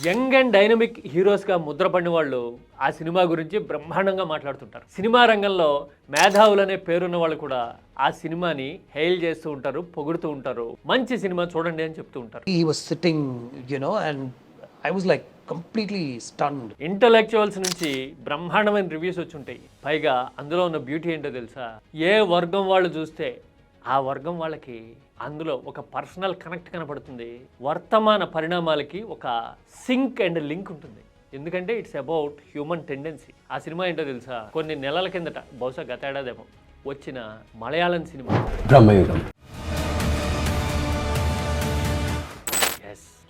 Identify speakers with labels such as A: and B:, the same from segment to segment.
A: Young and dynamic హీరోస్గా ముద్రపడిన వాళ్ళు ఆ cinema గురించి బ్రహ్మాండంగా మాట్లాడుతుంటారు. సినిమా రంగంలో మేధావులనే పేరున్న వాళ్ళు కూడా ఆ సినిమాని హెయిల్ చేస్తూ ఉంటారు, పొగుడుతూ ఉంటారు. మంచి సినిమా చూడండి అని చెప్తూ ఉంటారు.
B: He was sitting, and I was like completely stunned.
A: Intellectuals నుంచి బ్రహ్మాండమైన రివ్యూస్ వచ్చి ఉంటాయి. పైగా అందులో ఉన్న బ్యూటీ ఏంటో తెలుసా? ఏ వర్గం వాళ్ళు చూస్తే ఆ వర్గం వాళ్ళకి అందులో ఒక పర్సనల్ కనెక్ట్ కనపడుతుంది. వర్తమాన పరిణామాలకి ఒక సింక్ అండ్ లింక్ ఉంటుంది. ఎందుకంటే ఇట్స్ అబౌట్ హ్యూమన్ టెండెన్సీ. ఆ సినిమా ఏంటో తెలుసా? కొన్ని నెలల కిందట, బహుశా గత ఏడాదేమో వచ్చిన మలయాళం సినిమా
C: బ్రహ్మయుగం.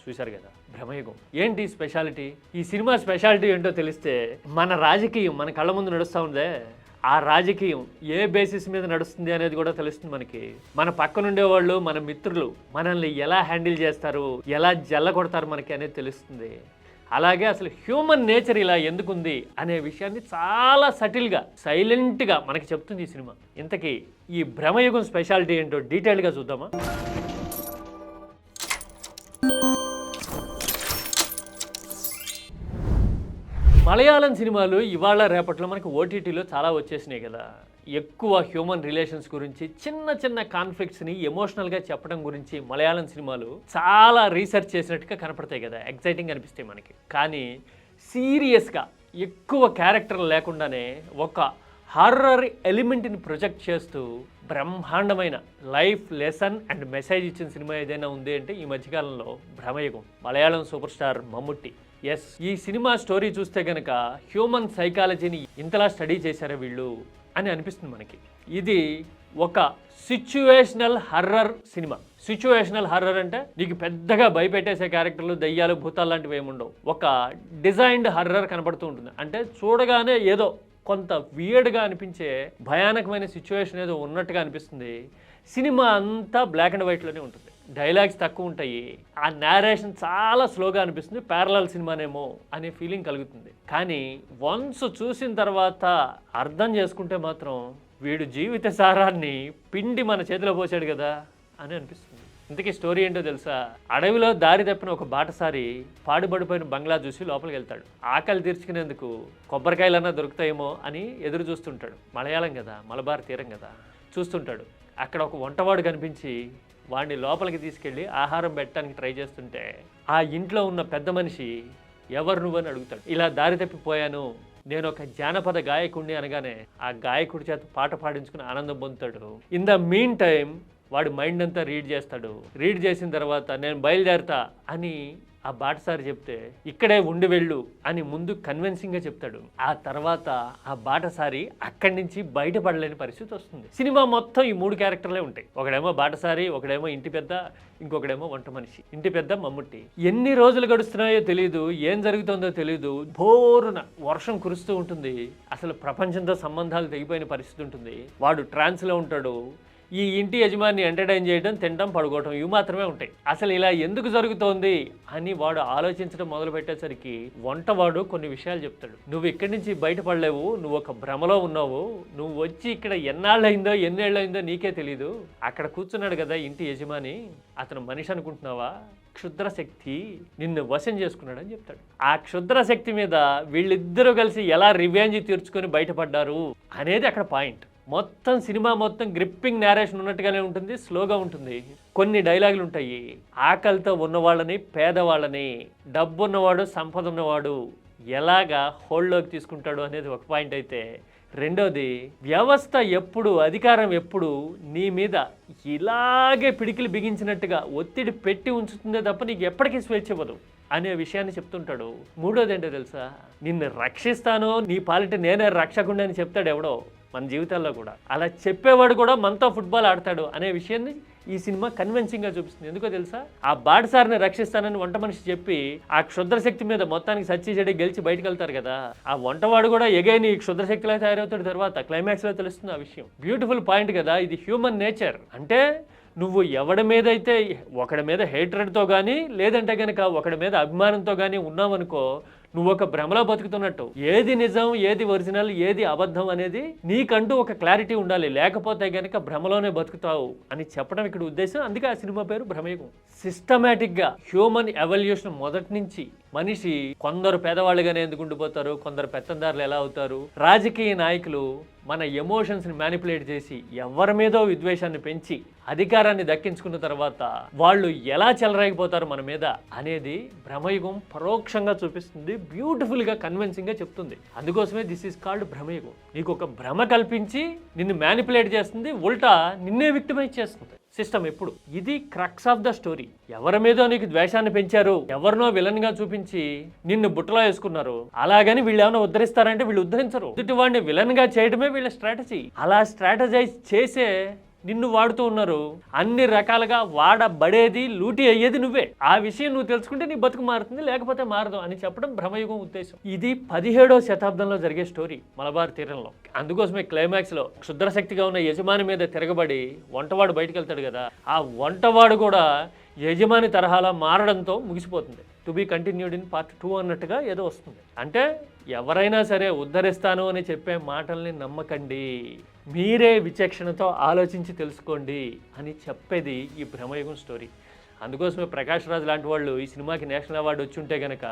A: చూశారు కదా, భ్రమయుగం. ఏంటి స్పెషాలిటీ? ఈ సినిమా స్పెషాలిటీ ఏంటో తెలిస్తే మన రాజకీయం మన కళ్ళ ముందు నడుస్తూ ఉందే, ఆ రాజకీయం ఏ బేసిస్ మీద నడుస్తుంది అనేది కూడా తెలుస్తుంది మనకి. మన పక్కనుండే వాళ్ళు, మన మిత్రులు మనల్ని ఎలా హ్యాండిల్ చేస్తారు, ఎలా జల్ల కొడతారు మనకి అనేది తెలుస్తుంది. అలాగే అసలు హ్యూమన్ నేచర్ ఇలా ఎందుకుంది అనే విషయాన్ని చాలా సటిల్గా, సైలెంట్గా మనకి చెప్తుంది ఈ సినిమా. ఇంతకీ ఈ భ్రమయుగం స్పెషాలిటీ ఏంటో డీటెయిల్గా చూద్దామా? మలయాళం సినిమాలు ఇవాళ రేపట్లో మనకి ఓటీటీలో చాలా వచ్చేసినాయి కదా. ఎక్కువ హ్యూమన్ రిలేషన్స్ గురించి, చిన్న చిన్న కాన్ఫ్లిక్ట్స్ని ఎమోషనల్గా చెప్పడం గురించి మలయాళం సినిమాలు చాలా రీసెర్చ్ చేసినట్టుగా కనపడతాయి కదా, ఎగ్జైటింగ్ అనిపిస్తాయి మనకి. కానీ సీరియస్గా ఎక్కువ క్యారెక్టర్ లేకుండానే ఒక హారర్ ఎలిమెంట్ని ప్రొజెక్ట్ చేస్తూ బ్రహ్మాండమైన లైఫ్ లెసన్ అండ్ మెసేజ్ ఇచ్చిన సినిమా ఏదైనా ఉంది అంటే ఈ మధ్యకాలంలో Bramayugam. Malayalam super star Mammootty. Yes, ఈ సినిమా స్టోరీ చూస్తే గనక హ్యూమన్ సైకాలజీని ఇంతలా స్టడీ చేశారా వీళ్ళు అని అనిపిస్తుంది మనకి. ఇది ఒక situational horror cinema. Situational horror అంటే నీకు పెద్దగా భయపెట్టేసే క్యారెక్టర్లు, దయ్యాలు, భూతాలు లాంటివి ఏముండవు. ఒక డిజైన్డ్ హర్రర్ కనబడుతూ ఉంటుంది. అంటే చూడగానే ఏదో కొంత వియర్డ్గా అనిపించే భయానకమైన సిచ్యువేషన్ ఏదో ఉన్నట్టుగా అనిపిస్తుంది. సినిమా అంతా బ్లాక్ అండ్ వైట్లోనే ఉంటుంది. డైలాగ్స్ తక్కువ ఉంటాయి. ఆ నేరేషన్ చాలా స్లోగా అనిపిస్తుంది. ప్యారలల్ సినిమానేమో అనే ఫీలింగ్ కలుగుతుంది. కానీ వన్స్ చూసిన తర్వాత అర్థం చేసుకుంటే మాత్రం వీడు జీవిత సారాన్ని పిండి మన చేతిలో పోసాడు కదా అని అనిపిస్తుంది. ఇంతకీ స్టోరీ ఏంటో తెలుసా? అడవిలో దారి తప్పిన ఒక బాటసారి పాడుబడిపోయిన బంగ్లా చూసి లోపలికి వెళ్తాడు. ఆకలి తీర్చుకునేందుకు కొబ్బరికాయలన్నా దొరుకుతాయేమో అని ఎదురు చూస్తుంటాడు. మలయాళం కదా, మలబార్ తీరం కదా, చూస్తుంటాడు. అక్కడ ఒక వంటవాడు కనిపించి వాడిని లోపలికి తీసుకెళ్ళి ఆహారం పెట్టడానికి ట్రై చేస్తుంటే ఆ ఇంట్లో ఉన్న పెద్ద మనిషి ఎవరు నువ్వని అడుగుతాడు. ఇలా దారి తప్పిపోయాను, నేను ఒక జానపద గాయకుడిని అనగానే ఆ గాయకుడి చేత పాట పాడించుకుని ఆనందం పొందుతాడు. ఇన్ ద మీన్ టైం వాడు మైండ్ అంతా రీడ్ చేస్తాడు. రీడ్ చేసిన తర్వాత నేను బయలుదేరతా అని ఆ బాటసారి చెప్తే ఇక్కడే ఉండి వెళ్ళు అని ముందు కన్విన్సింగ్గా చెప్తాడు. ఆ తర్వాత ఆ బాటసారి అక్కడి నుంచి బయటపడలేని పరిస్థితి వస్తుంది. సినిమా మొత్తం ఈ 3 క్యారెక్టర్లే ఉంటాయి. ఒకడేమో బాటసారి, ఒకడేమో ఇంటి పెద్ద, ఇంకొకడేమో వంట మనిషి. ఇంటి పెద్ద మమ్ముట్టి. ఎన్ని రోజులు గడుస్తున్నాయో తెలియదు, ఏం జరుగుతుందో తెలియదు. బోరున వర్షం కురుస్తూ ఉంటుంది. అసలు ప్రపంచంతో సంబంధాలు తెగిపోయిన పరిస్థితి ఉంటుంది. వాడు ట్రాన్స్లో ఉంటాడు. ఈ ఇంటి యజమాని ఎంటర్టైన్ చేయడం, తినడం, పడుకోవడం ఇవి మాత్రమే ఉంటాయి. అసలు ఇలా ఎందుకు జరుగుతోంది అని వాడు ఆలోచించడం మొదలు పెట్టేసరికి వంటవాడు కొన్ని విషయాలు చెప్తాడు. నువ్వు ఇక్కడి నుంచి బయటపడలేవు, నువ్వు ఒక భ్రమలో ఉన్నావు, నువ్వు వచ్చి ఇక్కడ ఎన్నాళ్ళైందో ఎన్నేళ్ళైందో నీకే తెలీదు. అక్కడ కూర్చున్నాడు కదా ఇంటి యజమాని, అతను మనిషి అనుకుంటున్నావా? క్షుద్ర శక్తి నిన్ను వశం చేసుకున్నాడని చెప్తాడు. ఆ క్షుద్ర శక్తి మీద వీళ్ళిద్దరూ కలిసి ఎలా రివెంజ్ తీర్చుకొని బయటపడ్డారు అనేది అక్కడ పాయింట్. మొత్తం సినిమా మొత్తం గ్రిప్పింగ్ నేరేషన్ ఉన్నట్టుగానే ఉంటుంది, స్లోగా ఉంటుంది. కొన్ని డైలాగులు ఉంటాయి. ఆకలితో ఉన్నవాళ్ళని, పేదవాళ్ళని, డబ్బు ఉన్నవాడు, సంపద ఉన్నవాడు ఎలాగా హోల్డ్లోకి తీసుకుంటాడు అనేది ఒక పాయింట్ అయితే, రెండోది వ్యవస్థ ఎప్పుడు, అధికారం ఎప్పుడు నీ మీద ఇలాగే పిడికిలు బిగించినట్టుగా ఒత్తిడి పెట్టి ఉంచుతుందే తప్ప నీకు ఎప్పటికీ స్వేచ్ఛ ఇవ్వదు అనే విషయాన్ని చెప్తుంటాడు. మూడోది ఏంటో తెలుసా? నిన్ను రక్షిస్తాను, నీ పాలిట నేనే రక్షకుండా అని చెప్తాడు ఎవడో మన జీవితాల్లో కూడా. అలా చెప్పేవాడు కూడా మనతో ఫుట్బాల్ ఆడతాడు అనే విషయాన్ని ఈ సినిమా కన్విన్సింగ్గా చూపిస్తుంది. ఎందుకో తెలుసా? ఆ బాటసారిని రక్షిస్తానని వంట మనిషి చెప్పి ఆ క్షుద్రశక్తి మీద మొత్తానికి సచ్చి చెడి గెలిచి బయటకు వెళ్తారు కదా, ఆ వంటవాడు కూడా ఎగైన్ ఈ క్షుద్రశక్తిలో తయారవుతాడు. తర్వాత క్లైమాక్స్లో తెలుస్తుంది ఆ విషయం. బ్యూటిఫుల్ పాయింట్ కదా ఇది. హ్యూమన్ నేచర్ అంటే నువ్వు ఎవడి మీద అయితే ఒకడి మీద హేట్రెడ్తో కానీ, లేదంటే కనుక ఒకడి మీద అభిమానంతో కానీ ఉన్నావనుకో, నువ్వు ఒక భ్రమలో బతుకుతున్నట్టు. ఏది నిజం, ఏది ఒరిజినల్, ఏది అబద్ధం అనేది నీకంటూ ఒక క్లారిటీ ఉండాలి. లేకపోతే కనుక భ్రమలోనే బతుకుతావు అని చెప్పడం ఇక్కడ ఉద్దేశం. అందుకే ఆ సినిమా పేరు భ్రమయుగం. సిస్టమేటిక్గా హ్యూమన్ ఎవల్యూషన్ మొదటి నుంచి మనిషి కొందరు పేదవాళ్ళుగానే ఎందుకు ఉండిపోతారు, కొందరు పెత్తందారులు ఎలా అవుతారు, రాజకీయ నాయకులు మన ఎమోషన్స్ని మ్యానిపులేట్ చేసి ఎవరి మీదో విద్వేషాన్ని పెంచి అధికారాన్ని దక్కించుకున్న తర్వాత వాళ్ళు ఎలా చెలరేగిపోతారు మన మీద అనేది భ్రమయుగం పరోక్షంగా చూపిస్తుంది, బ్యూటిఫుల్గా కన్విన్సింగ్గా చెప్తుంది. అందుకోసమే దిస్ ఈజ్ కాల్డ్ భ్రమయుగం. నీకు ఒక భ్రమ కల్పించి నిన్ను మ్యానిపులేట్ చేస్తుంది, ఉల్టా నిన్నే విక్టిమైజ్ చేస్తుంది సిస్టమ్ ఎప్పుడు. ఇది క్రక్స్ ఆఫ్ ద స్టోరీ. ఎవరి మీదో నీకు ద్వేషాన్ని పెంచారు, ఎవరినో విలన్ గా చూపించి నిన్ను బుట్టలో వేసుకున్నారు, అలాగని వీళ్ళు ఏమైనా ఉద్ధరిస్తారంటే వీళ్ళు ఉద్ధరించరు. ఎదుటి వాడిని విలన్ గా చేయడమే వీళ్ళ స్ట్రాటజీ. అలా స్ట్రాటజైజ్ చేసే నిన్ను వాడుతూ ఉన్నారు. అన్ని రకాలుగా వాడబడేది, లూటీ అయ్యేది నువ్వే. ఆ విషయం నువ్వు తెలుసుకుంటే నీ బతుకు మారుతుంది, లేకపోతే మారదు అని చెప్పడం భ్రమయుగం ఉద్దేశం. ఇది 17వ శతాబ్దంలో జరిగే స్టోరీ మలబార్ తీరంలో. అందుకోసమే క్లైమాక్స్ లో క్షుద్రశక్తిగా ఉన్న యజమాని మీద తిరగబడి వంటవాడు బయటకు వెళ్తాడు కదా, ఆ వంటవాడు కూడా యజమాని తరహాలా మారడంతో ముగిసిపోతుంది. To be continued in part 2 అన్నట్టుగా ఏదో వస్తుంది. అంటే ఎవరైనా సరే ఉద్ధరిస్తాను అని చెప్పే మాటల్ని నమ్మకండి, మీరే విచక్షణతో ఆలోచించి తెలుసుకోండి అని చెప్పేది ఈ భ్రమయుగం స్టోరీ. అందుకోసమే ప్రకాష్ రాజ్ లాంటి వాళ్ళు ఈ సినిమాకి నేషనల్ అవార్డు వచ్చి ఉంటే గనక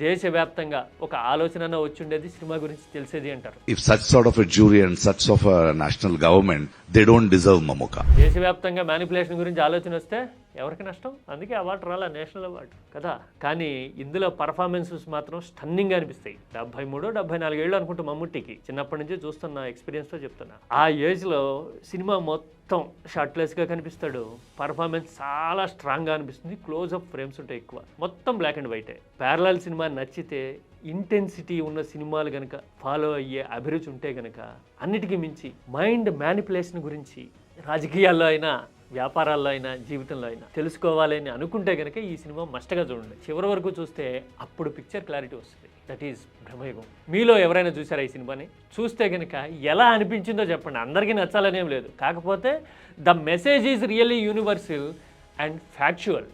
A: దేశవ్యాప్తంగా ఒక ఆలోచన వచ్చి ఉండేది, సినిమా గురించి తెలిసేది అంటారు.
C: If such sort of a jury and such of a national government, they don't deserve Mamuka.
A: దేశవ్యాప్తంగా మ్యానిపులేషన్ గురించి ఆలోచన వస్తే ఎవరికి నష్టం? అందుకే అవార్డు రాలా, నేషనల్ అవార్డు కదా. కానీ ఇందులో పర్ఫార్మెన్సెస్ మాత్రం స్టన్నింగ్ అనిపిస్తాయి. 73-74 ఏళ్ళు అనుకుంటా మమ్ముట్టికి. చిన్నప్పటి నుంచి చూస్తున్న ఎక్స్పీరియన్స్తో చెప్తున్నా. ఆ ఏజ్లో సినిమా మొత్తం షార్ట్లెస్గా కనిపిస్తాడు, పర్ఫార్మెన్స్ చాలా స్ట్రాంగ్గా అనిపిస్తుంది, క్లోజ్అప్ ఫ్రేమ్స్ ఉంటాయి ఎక్కువ, మొత్తం బ్లాక్ అండ్ వైటే. ప్యారలల్ సినిమా నచ్చితే, ఇంటెన్సిటీ ఉన్న సినిమాలు కనుక ఫాలో అయ్యే అభిరుచి ఉంటే కనుక, అన్నిటికీ మించి మైండ్ మ్యానిపులేషన్ గురించి రాజకీయాల్లో అయినా, వ్యాపారాల్లో అయినా, జీవితంలో అయినా తెలుసుకోవాలి అని అనుకుంటే కనుక ఈ సినిమా మస్ట్గా చూడండి. చివరి వరకు చూస్తే అప్పుడు పిక్చర్ క్లారిటీ వస్తుంది. That is Bramayugam. మీలో ఎవరైనా చూసారా ఈ సినిమాని? చూస్తే కనుక ఎలా అనిపించిందో చెప్పండి. అందరికీ నచ్చాలనేం లేదు, కాకపోతే the message is really universal and factual.